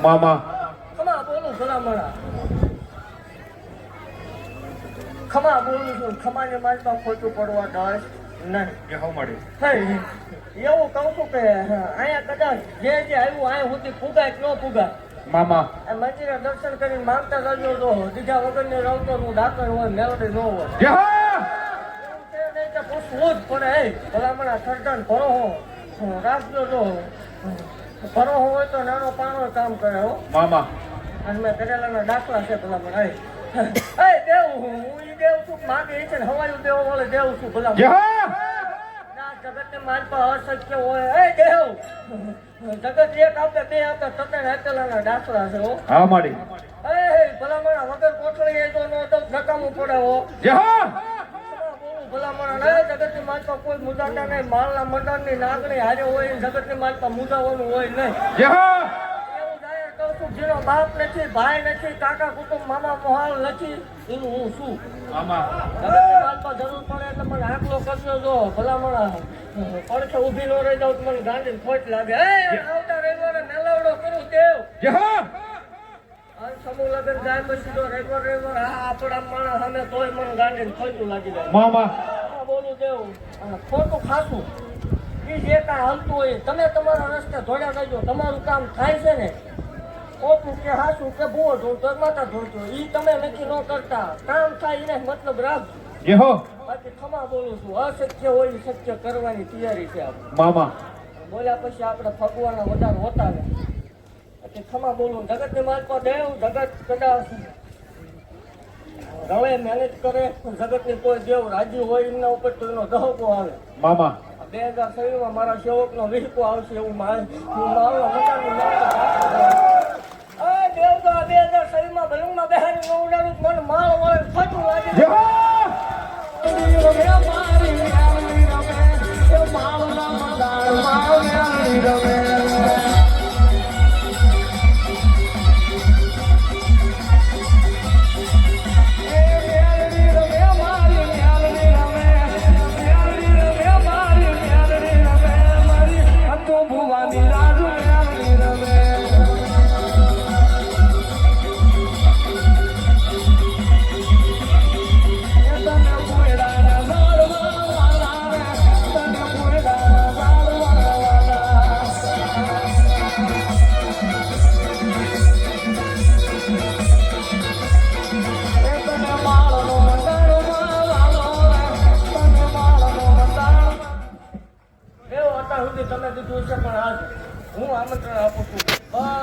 મામા ખમા બોલું ભલામણા ખમા બોલું છું ખમાને મારતા ખોટું પડવા દસ નહીં એવું કહું છું કે અહીંયા કદાચ જે આવ્યું અહીંયા સુધી ફુગાય કે ન ફુગાય મામા મંદિરે દર્શન કરીને માંગતા જજો તો દીધા વગર ને રવતો નું દાખલ હોય મેલોડી ન હોય પૂછવું જ પડે ભલામણા સર્જન ભરો હો રાખજો તો ભરો હોય તો નાનો પાનો કામ કરે હો મામા અને મેં કરેલાના દાખલા છે ભલામણા દેવું હું ઈ દેવ છું માગે છે ને હવાયું દેવો વાળે દેવું છું ભલામણા જગત ને મારી પાસે અશક્ય હોય દેવ જગત એક આપે બે આપે સત્તર હકેલાના દાખલા છે હો હા મારી ભલામણા વગર કોથળી તો નો તો નકામું પડે હો ભલામણા જગત ની મારી પાસે કોઈ મુદાટા નહીં માલના મંડળ ની નાગણી હારે હોય જગત ની મારી પાસે મુદાવાનું હોય નહીં એવું જાહેર કહું છું જેનો બાપ નથી ભાઈ નથી કાકા કુટુંબ મામા મોહાલ નથી એનું હું શું જગત ની મારી પાસે જરૂર પડે એટલે મને આંકલો કરજો જો ભલામણા પડખે ઉભી ન રહી જાવ તો મને ગાંધી ખોટ લાગે આવતા રવિવારે મેલાવડો કરું દેવ સમૂહ લગન જાય પછી તો રેગવાર આપણા માણસ સામે તોય મને ગાંધી ખોટું લાગી જાય મામા બોલું દેવું ખોટું ખાસું એ જે કાંઈ હાલતું હોય તમે તમારા રસ્તે ધોડ્યા જજો તમારું કામ થાય છે ને ખોટું કે હાસું કે ભૂવો ધોતો માતા ધોતો એ તમે નક્કી ન કરતા કામ થાય એને મતલબ રાખજો બાકી ખમા બોલું છું અશક્ય હોય શક્ય કરવાની તૈયારી છે આપણે મામા બોલ્યા પછી આપણે ભગવાનના વધારે હોતા ને ખમા બોલું જગત ની માલ પર દેવ જગત કદાચ રવે મહેનત કરે જગત ની કોઈ દેવ રાજી હોય એમના ઉપર તો એનો દહકો આવે મામા 2006 માં મારા સેવક નો વિહકો આવશે એવું હું મારો મકાનની દેવ તો 2006 માં ભલંગમાં બેહારી ન ઉડાડું મને માળ વળે ફટું લાગે તમે દીધું છે પણ આજ હું આમંત્રણ આપું છું બસ